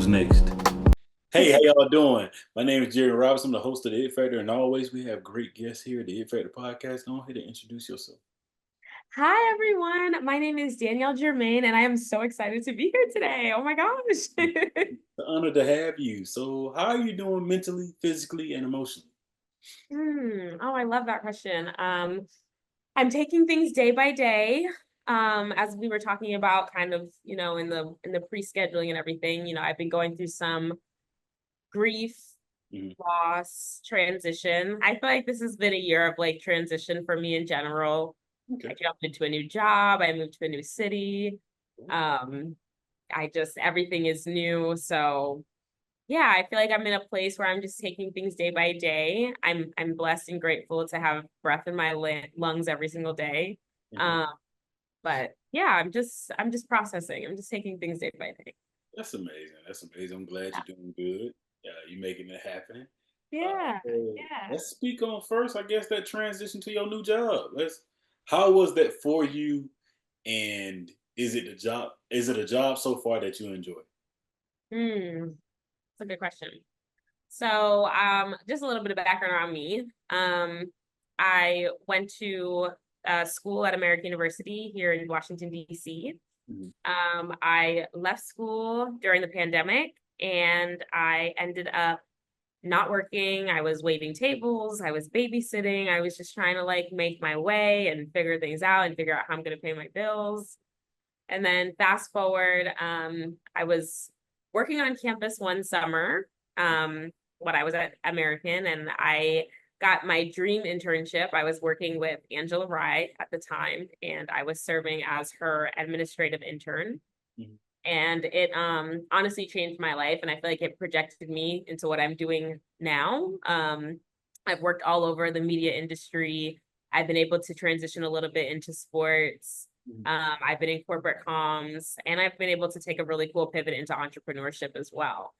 Who's next? Hey, how y'all doing? My name is Jerry Robinson. I'm the host of the It Factor, and always we have great guests here at the It Factor podcast. Go ahead and introduce yourself. Hi, everyone. My name is Danielle Germain, and I am so excited to be here today. Oh my gosh. It's an honor to have you. So, how are you doing mentally, physically, and emotionally? Oh, I love that question. I'm taking things day by day. As we were talking about kind of, in the pre-scheduling and everything, I've been going through some grief, Mhm. loss, transition. I feel like this has been a year of like transition for me in general. I Okay. jumped into a new job, I moved to a new city. Um, everything is new. So yeah, I feel like I'm in a place where I'm just taking things day by day. I'm blessed and grateful to have breath in my lungs every single day. Mhm. Um, but yeah, I'm just processing. I'm just taking things day by day. That's amazing. That's amazing. I'm glad you're doing good. You're making it happen. Yeah, So yeah. let's speak on first, I guess, that transition to your new job. How was that for you? And is it the job? Is it a job so far that you enjoy? That's a good question. So, just a little bit of background around me. I went to school at American University here in Washington, D.C. Mhm. I left school during the pandemic and I ended up not working. I was waiting tables, I was babysitting, I was just trying to like make my way and figure things out and figure out how I'm going to pay my bills. And then fast forward, I was working on campus one summer when I was at American, and I got my dream internship. I was working with Angela Rye at the time, and I was serving as her administrative intern. Mhm. And it honestly changed my life, and I feel like it projected me into what I'm doing now. I've worked all over the media industry. I've been able to transition a little bit into sports. Mhm. I've been in corporate comms, and I've been able to take a really cool pivot into entrepreneurship as well.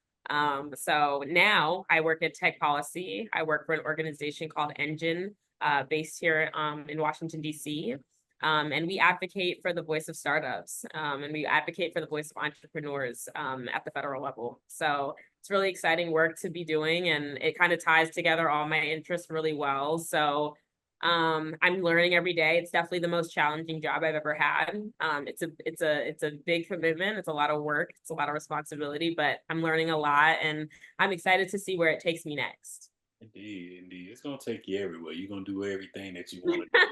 So now I work at Tech Policy. I work for an organization called Engine, based here in Washington, D.C. And we advocate for the voice of startups, and we advocate for the voice of entrepreneurs at the federal level. So it's really exciting work to be doing, and it kind of ties together all my interests really well. So I'm learning every day. It's definitely the most challenging job I've ever had. It's a big commitment. It's a lot of work. It's a lot of responsibility, but I'm learning a lot, and I'm excited to see where it takes me next. Indeed, indeed. It's gonna take you everywhere. You're gonna do everything that you want to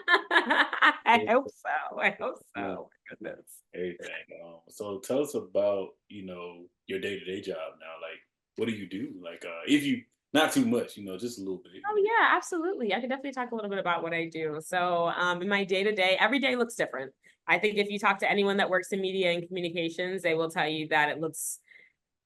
I do. hope so. I hope Yeah, so. My goodness. everything. So tell us about, your day-to-day job now. Like, what do you do? Like, if you not too much, just a little bit. Oh yeah, absolutely. I could definitely talk a little bit about what I do. So, in my day to day, every day looks different. I think if you talk to anyone that works in media and communications, they will tell you that it looks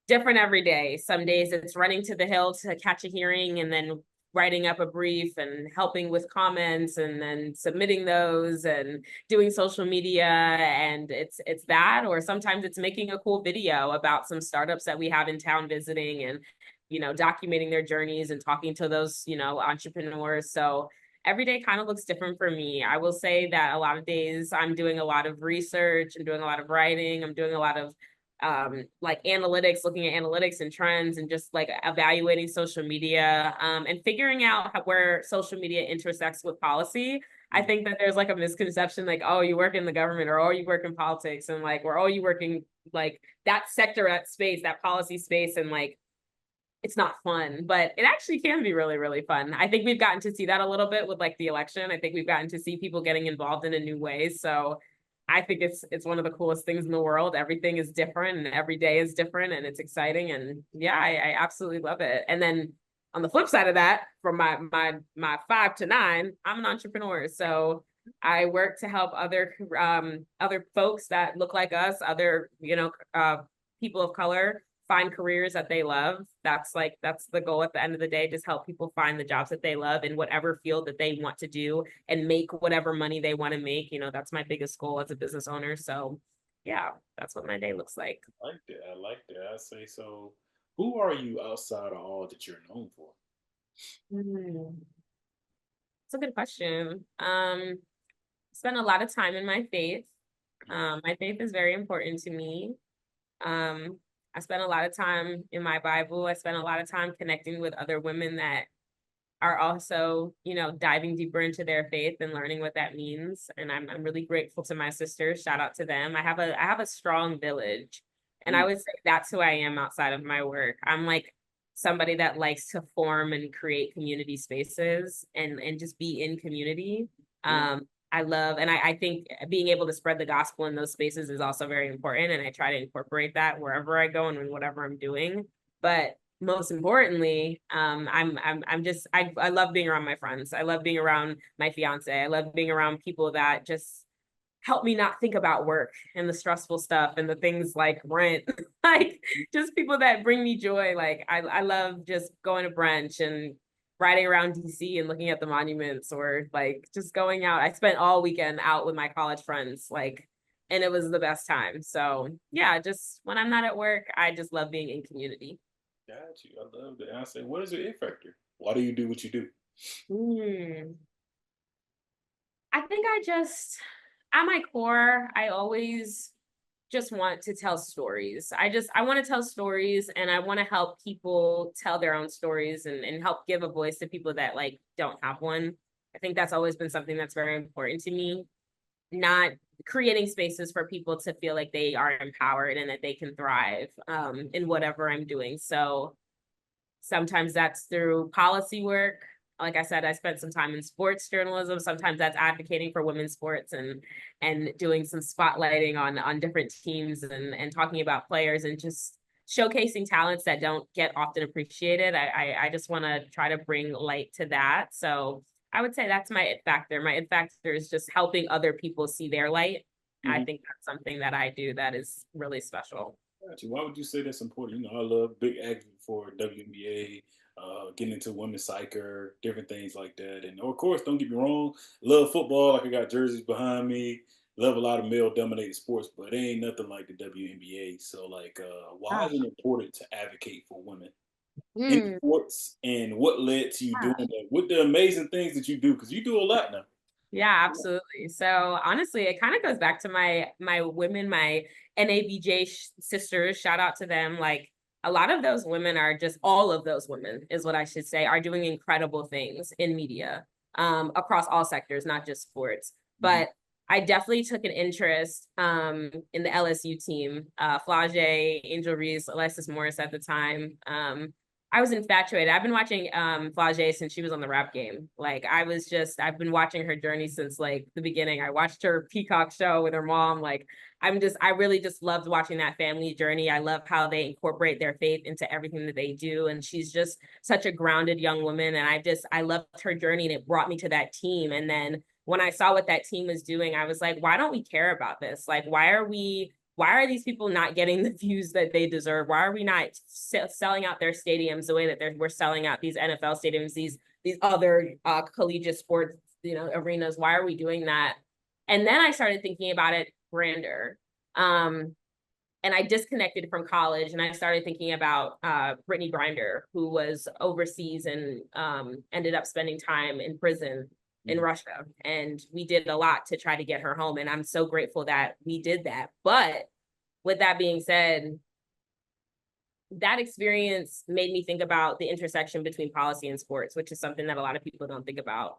different every day. Some days it's running to the hill to catch a hearing and then writing up a brief and helping with comments and then submitting those and doing social media, and it's that, or sometimes it's making a cool video about some startups that we have in town visiting, and documenting their journeys and talking to those entrepreneurs. So every day kind of looks different for me. I will say that a lot of days I'm doing a lot of research, I'm doing a lot of writing, I'm doing a lot of like analytics, looking at analytics and trends, and just like evaluating social media, and figuring out where social media intersects with policy. I Mhm. think that there's like a misconception, like, oh, you work in the government, or oh, you work in politics, and like, or oh, you work in like that sector, that space, that policy space, and like it's not fun, but it actually can be really, really fun. I think we've gotten to see that a little bit with like the election. I think we've gotten to see people getting involved in a new way. So I think it's one of the coolest things in the world. Everything is different and every day is different and it's exciting. And yeah, I absolutely love it. And then on the flip side of that, from my 5 to 9, I'm an entrepreneur. So I work to help other folks that look like us, other people of color find careers that they love. That's the goal at the end of the day, just help people find the jobs that they love in whatever field that they want to do and make whatever money they want to make. That's my biggest goal as a business owner. So yeah, that's what my day looks like. I like that. I like that. I say so. Who are you outside of all that you're known for? Hmm. It's a good question. Spend a lot of time in my faith. My faith is very important to me. Um, I spent a lot of time in my Bible. I spent a lot of time connecting with other women that are also, you know, diving deeper into their faith and learning what that means. And I'm really grateful to my sisters. Shout out to them. I have a strong village. And I Mm, would say that's who I am outside of my work. I'm like somebody that likes to form and create community spaces and just be in community. yeah. I love, and I think being able to spread the gospel in those spaces is also very important. And I try to incorporate that wherever I go and in whatever I'm doing. But most importantly, I love being around my friends. I love being around my fiance. I love being around people that just help me not think about work and the stressful stuff and the things like rent, like just people that bring me joy. Like I love just going to brunch and riding around DC and looking at the monuments, or like just going out. I spent all weekend out with my college friends, like, and it was the best time. So yeah, just when I'm not at work, I just love being in community. Got you. I love that. I say, what is your it factor? Why do you do what you do? Hmm. I think at my core, I always just want to tell stories. I want to tell stories, and I want to help people tell their own stories and help give a voice to people that like don't have one. I think that's always been something that's very important to me. Not creating spaces for people to feel like they are empowered and that they can thrive in whatever I'm doing. So sometimes that's through policy work. Like I said, I spent some time in sports journalism. Sometimes that's advocating for women's sports and doing some spotlighting on different teams and talking about players and just showcasing talents that don't get often appreciated. I just want to try to bring light to that. So I would say that's my it factor. My it factor is just helping other people see their light. I Mhm. think that's something that I do that is really special. Got you. Why would you say that's important? I love big advocate for WNBA, getting into women's soccer, different things like that. And of course, don't get me wrong, love football. Like I got jerseys behind me. Love a lot of male dominated sports, but it ain't nothing like the WNBA. So, like, why Ah. is it important to advocate for women in Hmm. sports? And what led to you doing that? What the amazing things that you do? Because you do a lot now. Yeah, absolutely. So honestly, it kind of goes back to my women, my NABJ sisters. Shout out to them. Like a lot of those women are just all of those women is what I should say are doing incredible things in media across all sectors, not just sports. Mhm. But I definitely took an interest in the LSU team. Flage, Angel Reese, Alexis Morris at the time. I was infatuated. I've been watching Flage since she was on the rap game. Like I've been watching her journey since like the beginning. I watched her Peacock show with her mom. Like I really just loved watching that family journey. I love how they incorporate their faith into everything that they do. And she's just such a grounded young woman. And I loved her journey, and it brought me to that team. And then when I saw what that team was doing, I was like, why don't we care about this? Like, why are these people not getting the views that they deserve? Why are we not selling out their stadiums the way that we're selling out these NFL stadiums, these other collegiate sports, arenas? Why are we doing that? And then I started thinking about it grander. Um, and I disconnected from college, and I started thinking about Brittany Grinder, who was overseas and ended up spending time in prison in Mhm. Russia. And we did a lot to try to get her home. And I'm so grateful that we did that. But with that being said, that experience made me think about the intersection between policy and sports, which is something that a lot of people don't think about.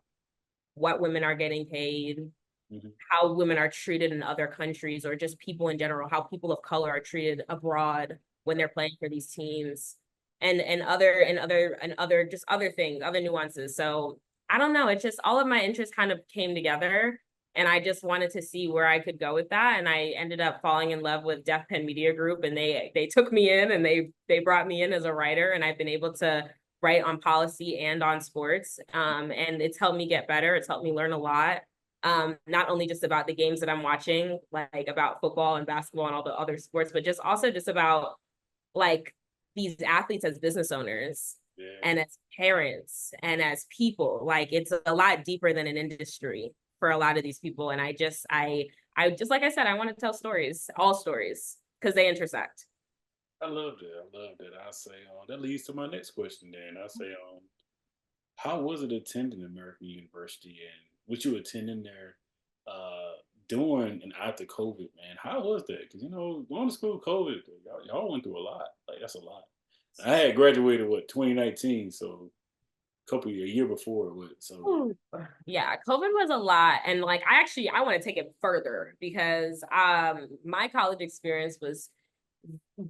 What women are getting paid, Mhm. how women are treated in other countries, or just people in general, how people of color are treated abroad when they're playing for these teams, and other just other things, other nuances. So I don't know. It's just all of my interests kind of came together, and I just wanted to see where I could go with that. And I ended up falling in love with Deaf Pen Media Group, and they took me in, and they brought me in as a writer, and I've been able to write on policy and on sports. And it's helped me get better. It's helped me learn a lot, not only just about the games that I'm watching, like about football and basketball and all the other sports, but just also just about like these athletes as business owners Yeah. and as parents and as people. Like it's a lot deeper than an industry for a lot of these people. And I just like I said, I want to tell stories, all stories, because they intersect. I love that. I love that. I say, that leads to my next question. Then I say, how was it attending American University, and what you attending there? Uh, during and after COVID, man, how was that? Because going to school COVID, y'all went through a lot. Like that's a lot. I had graduated 2019, so a year before what. So yeah. Ooh. Yeah, COVID was a lot. And like I want to take it further because my college experience was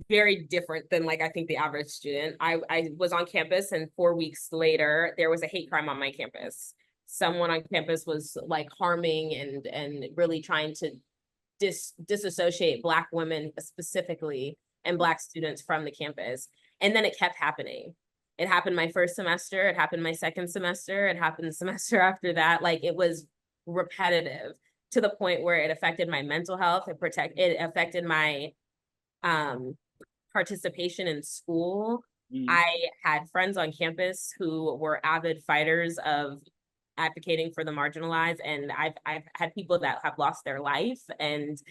very different than like I think the average student. I was on campus and 4 weeks later there was a hate crime on my campus. Someone on campus was like harming and really trying to disassociate Black women specifically and Black students from the campus. And then it kept happening. It happened my first semester, it happened my second semester, it happened the semester after that. Like it was repetitive to the point where it affected my mental health, it affected my participation in school. I had friends on campus who were avid fighters of advocating for the marginalized, and I've had people that have lost their life, and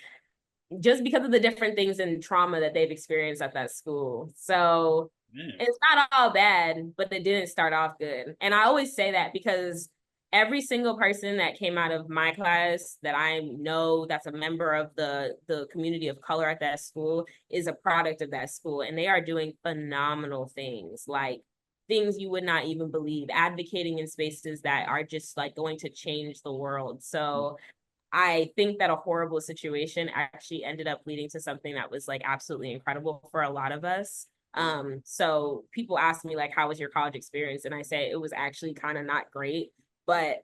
just because of the different things and trauma that they've experienced at that school. So it's not all bad, but it didn't start off good. And I always say that because every single person that came out of my class that I know that's a member of the community of color at that school is a product of that school. And they are doing phenomenal things, like things you would not even believe, advocating in spaces that are just like going to change the world. So I think that a horrible situation actually ended up leading to something that was like absolutely incredible for a lot of us. So people ask me like, how was your college experience? And I say it was actually kind of not great, but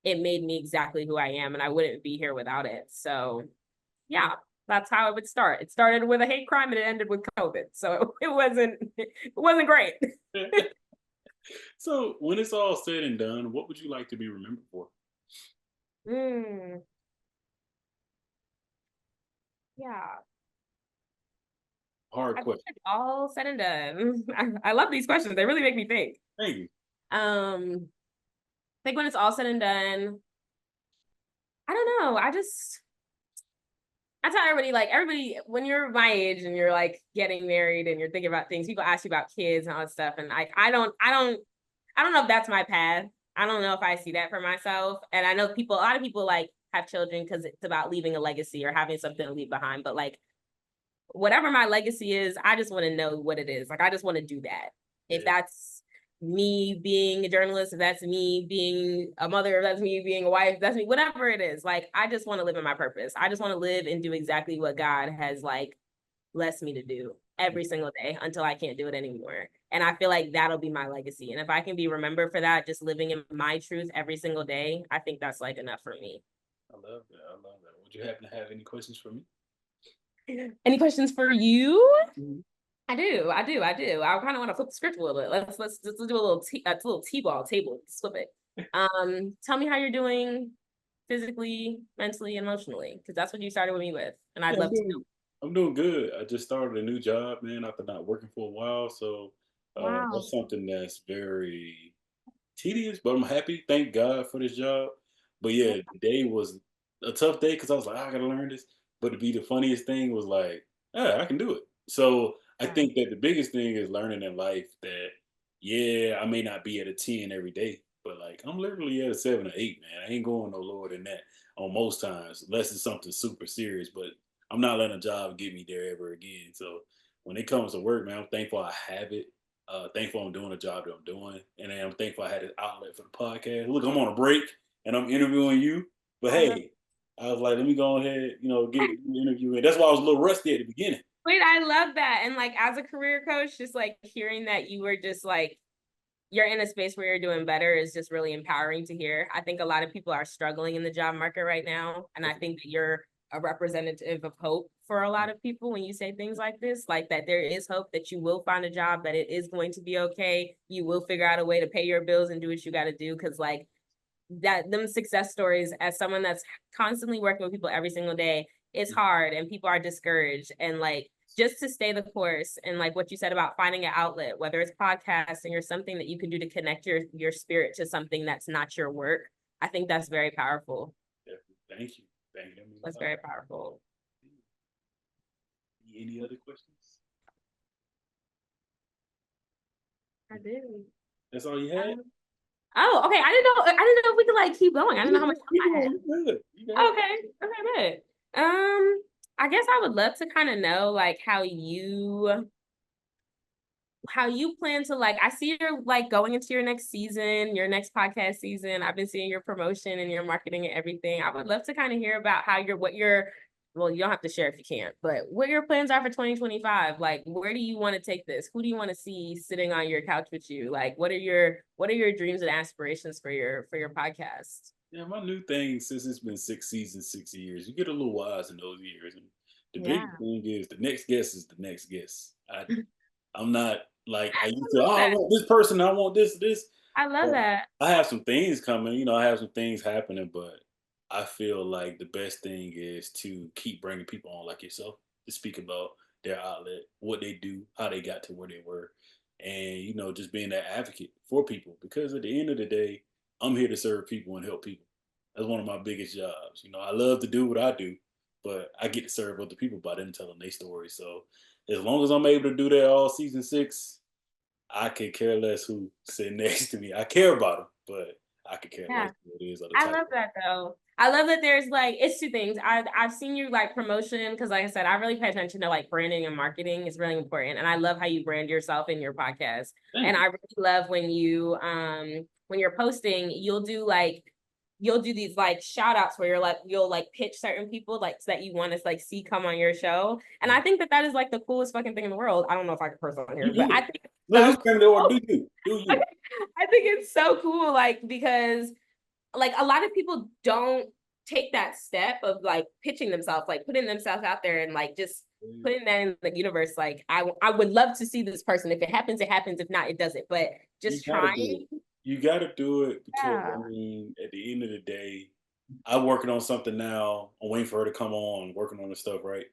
it made me exactly who I am, and I wouldn't be here without it. So yeah, that's how it would start. It started with a hate crime and it ended with COVID. So it wasn't great. So when it's all said and done, what would you like to be remembered for? Mm, yeah. Hard I think question. it's all said and done. I love these questions. They really make me think. Thank you. I think when it's all said and done, I don't know. I tell everybody, like everybody, when you're my age and you're like getting married and you're thinking about things, people ask you about kids and all that stuff. And like I don't know if that's my path. I don't know if I see that for myself. And I know a lot of people like have children because it's about leaving a legacy or having something to leave behind. But like whatever my legacy is, I just want to know what it is. Like, I just want to do that. If Yeah. that's me being a journalist, if that's me being a mother, if that's me being a wife, that's me, whatever it is. Like, I just want to live in my purpose. I just want to live and do exactly what God has like blessed me to do every single day until I can't do it anymore. And I feel like that'll be my legacy. And if I can be remembered for that, just living in my truth every single day, I think that's like enough for me. I love that. I love that. Would you happen to have any questions for me? Any questions for you? Mhm. I do. I kind of want to flip the script a little bit. Let's do a little t-ball table. Let's flip it. Tell me how you're doing physically, mentally, emotionally, because that's what you started with me with, and I'd Yeah, love to I'm doing good. I just started a new job, man, after not working for a while. So know. Wow. that's something that's very tedious, but I'm happy. Thank God for this job. But Yeah. yeah, the day was a tough day because I was like, I gotta learn this. But to be the funniest thing was like, yeah, I can do it. So I think that the biggest thing is learning in life that, yeah, I may not be at a 10 every day, but like I'm literally at a 7 or 8, man. I ain't going no lower than that on most times, unless it's something super serious. But I'm not letting a job get me there ever again. So when it comes to work, man, I'm thankful I have it. Thankful I'm doing the job that I'm doing, and I'm thankful I had an outlet for the podcast. Look, I'm on a break and I'm interviewing you, but I love. hey, I was like, let me go ahead, get the interview in. That's why I was a little rusty at the beginning. Wait, I love that. And like as a career coach, just like hearing that you were just like you're in a space where you're doing better is just really empowering to hear. I think a lot of people are struggling in the job market right now. And I think that you're a representative of hope for a lot of people when you say things like this, like that there is hope that you will find a job, that it is going to be okay. You will figure out a way to pay your bills and do what you got to do. Cause like that, them success stories, as someone that's constantly working with people every single day, it's hard and people are discouraged. And like, just to stay the course and like what you said about finding an outlet, whether it's podcasting or something that you can do to connect your spirit to something that's not your work, I think that's very powerful. Definitely. Thank you. Thank you. That means That's a lot. very powerful. Any other questions? I do. That's all you had? Um, Oh, okay. I didn't know if we could like keep going. I didn't know how much You time I had. doing good. You got it. Okay. Okay, good. I guess I would love to kind of know like how you plan to like I see you're like going into your next season, your next podcast season. I've been seeing your promotion and your marketing and everything. I would love to kind of hear about how what your well, you don't have to share if you can't, but what your plans are for 2025. Like where do you want to take this? Who do you want to see sitting on your couch with you? Like what are your dreams and aspirations for your podcast? Yeah, my new thing since it's been 6 seasons, 6 years, you get a little wise in those years. And the big Yeah. thing is the next guest is the next guest. I'm not like I I used to. love Oh, I that. want this person. I want this. I love But that. I have some things coming. I have some things happening. But I feel like the best thing is to keep bringing people on like yourself to speak about their outlet, what they do, how they got to where they were, and just being that advocate for people. Because at the end of the day, I'm here to serve people and help people. That's one of my biggest jobs. I love to do what I do, but I get to serve other people by them telling their story. So as long as I'm able to do that all season 6, I could care less who sit next to me. I care about them, but I could care less Yeah. who it is or the I type love of. that though. I love that there's like it's two things. I've seen you like promotion because like I said, I really pay attention to like branding and marketing. It's really important. And I love how you brand yourself in your podcast. And Thank you. I really love when you're posting, you'll do these like shout outs where you'll like pitch certain people like so that you want to like see come on your show. And I think that that is like the coolest fucking thing in the world. I don't know if I could curse on You here, but I good. think it's No, so this family order. cool. Do you? Do you? I think it's so cool, like because like a lot of people don't take that step of like pitching themselves, like putting themselves out there and like just putting that in the universe. Like I would love to see this person. If it happens, it happens. If not, it doesn't. But You just gotta do trying. it. You gotta do it because Yeah. at the end of the day, I'm working on something now. I'm waiting for her to come on, working on the stuff, right?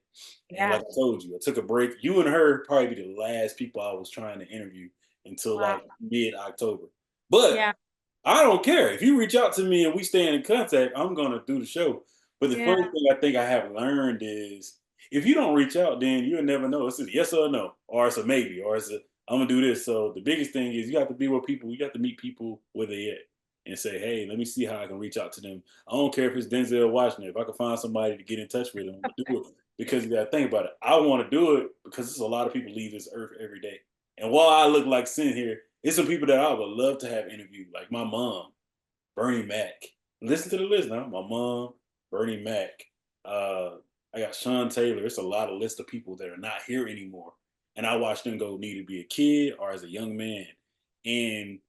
And Yeah. like I told you, I took a break. You and her probably be the last people I was trying to interview until Wow. like mid-October. But Yeah. I don't care. If you reach out to me and we stay in contact, I'm gonna do the show. But the Yeah. first thing I think I have learned is if you don't reach out, then you'll never know. It's a yes or a no, or it's a maybe, or it's a I'm gonna do this. So the biggest thing is you have to be with people. You got to meet people where they at and say, hey, let me see how I can reach out to them. I don't care if it's Denzel Washington. If I can find somebody to get in touch with them, I'm gonna do it. Because you gotta think about it. I want to do it because there's a lot of people leave this earth every day. And while I look like sin here, it's some people that I would love to have interviewed, like my mom, Bernie Mac. Listen to the list now. My mom, Bernie Mac. Uh, I got Sean Taylor. It's a lot of list of people that are not here anymore. And I watched them go need to be a kid or as a young man. And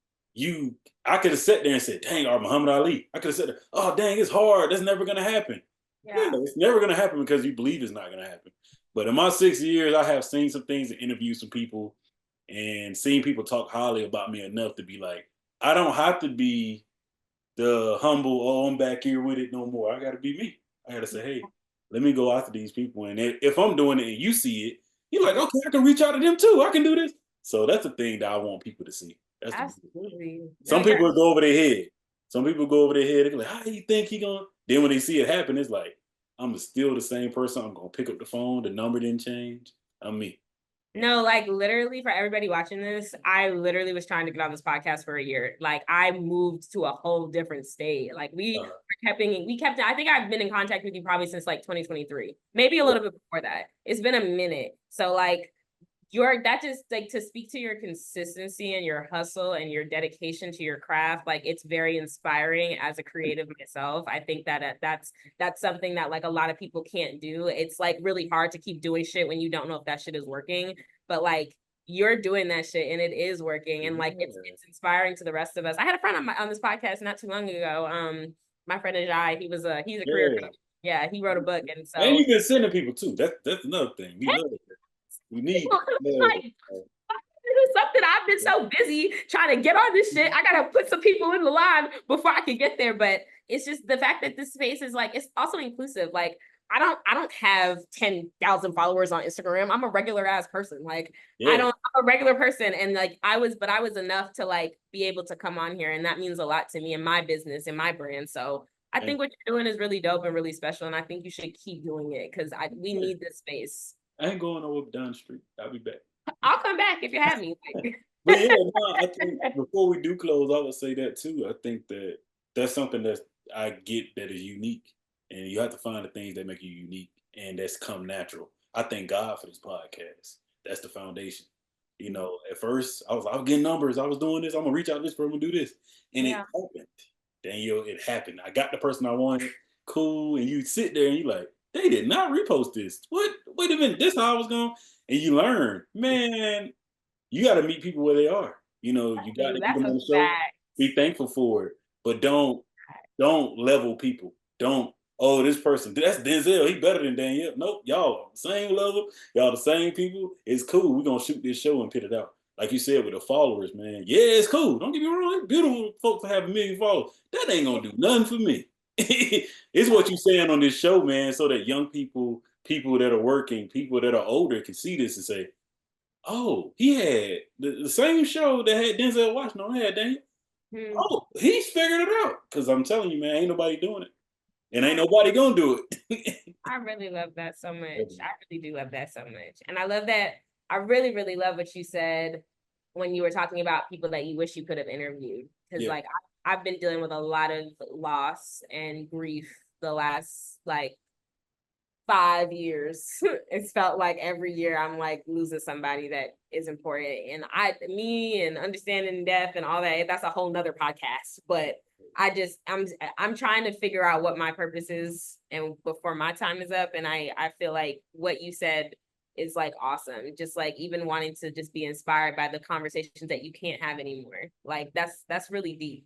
I could have sat there and said, dang, or Muhammad Ali. I could have said, oh, dang, it's hard. That's never going to happen. Yeah, Yeah. it's never going to happen because you believe it's not going to happen. But in my 6 years, I have seen some things and interviewed some people and seen people talk highly about me enough to be like, I don't have to be the humble, oh, I'm back here with it no more. I got to be me. I got to say, hey, let me go after these people. And if I'm doing it and you see it, you're like, Yeah. okay, I can reach out to them too. I can do this. So that's the thing that I want people to see. That's the biggest thing. Absolutely. No, Some you're people go over their head. Some people go over their head. They're like, how do you think he going to? Then when they see it happen, it's like, I'm still the same person. I'm going to pick up the phone. The number didn't change. I'm me. No, like literally for everybody watching this, I literally was trying to get on this podcast for a year. Like I moved to a whole different state. Like Uh, we kept, I think I've been in contact with you probably since like 2023, maybe a little bit before that. It's been a minute. So like that just like to speak to your consistency and your hustle and your dedication to your craft, like it's very inspiring as a creative myself. I think that that's something that like a lot of people can't do. It's like really hard to keep doing shit when you don't know if that shit is working, but like you're doing that shit and it is working, and like yeah. it's inspiring to the rest of us. I had a friend on this podcast not too long ago. My friend Ajay, he's a career Yeah. coach. Yeah, he wrote a book, and And so you've been sending people too. That's another thing. We love it. We need people love like it. do something. I've been so busy trying to get on this shit. I gotta put some people in the line before I can get there. But it's just the fact that this space is like it's also inclusive. Like I don't have 10,000 followers on Instagram. I'm a regular ass person. Like Yeah. I'm a regular person. And like I was enough to like be able to come on here. And that means a lot to me and my business and my brand. So I And think what you're doing is really dope and really special. And I think you should keep doing it because we yeah. need this space. I ain't going over down the street. I'll be back. I'll come back if you have me. Like, But yeah, no, I think before we do close, I would say that too. I think that that's something that I get that is unique, and you have to find the things that make you unique, and that's come natural. I thank God for this podcast. That's the foundation. You know, at first I was getting numbers. I was doing this. I'm gonna reach out to this person, do this, and it Yeah. happened. Daniel, it happened. I got the person I wanted. Cool, and you sit there and you like, they did not repost this. What? Wait a minute. This how I was going. And you learn, man, you got to meet people where they are. You know, you got to get That's them a on the show. fact. Be thankful for it, but don't level people. Don't. Oh, this person, that's Denzel. He better than Danielle. Nope, y'all on the same level. Y'all the same people. It's cool. We're gonna shoot this show and put it out. Like you said with the followers, man. Yeah, it's cool. Don't get me wrong. It's beautiful folks to have a million followers. That ain't gonna do nothing for me. It's what you saying on this show, man, so that young people, people that are working, people that are older can see this and say, oh, he had the same show that had Denzel Washington on had Daniel. Hmm. Oh, he's figured it out. Cause I'm telling you, man, ain't nobody doing it. And ain't nobody gonna do it. I really love that so much. Mhm. I really do love that so much. And I love that. I really, really love what you said when you were talking about people that you wish you could have interviewed. Because, Yeah, like, I've been dealing with a lot of loss and grief the last, like, 5 years. It's felt like every year I'm like losing somebody that is important. And me and understanding death and all that, that's a whole nother podcast. But I'm trying to figure out what my purpose is and before my time is up. And I feel like what you said is like awesome. Just like even wanting to just be inspired by the conversations that you can't have anymore. Like that's really deep.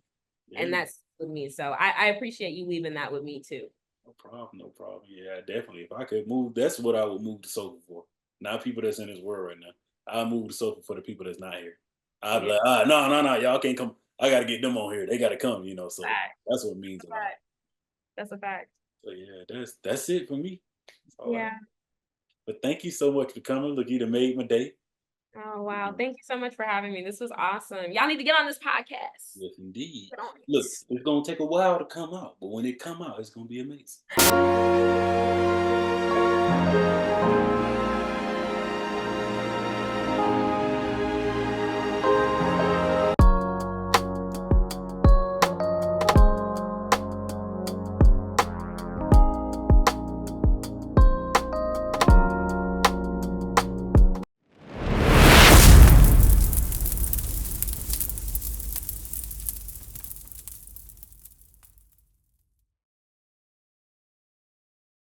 And yeah. that's with me. So I appreciate you leaving that with me too. No problem, no problem. Yeah, definitely. If I could move, that's what I would move the sofa for. Not people that's in this world right now. I move the sofa for the people that's not here. I'd be Yeah. like, no, no, no, y'all can't come. I gotta get them on here. They gotta come, you know. So Fact. that's what it means a lot. Fact. That's a fact. So yeah, that's it for me. That's all I have. Yeah. But thank you so much for coming. Look, you done made my day. Oh, wow. Mhm. Thank you so much for having me. This was awesome. Y'all need to get on this podcast. Yes, indeed. Get on Look, it's gonna take a while to come out, but when it come out, it's gonna be amazing. it.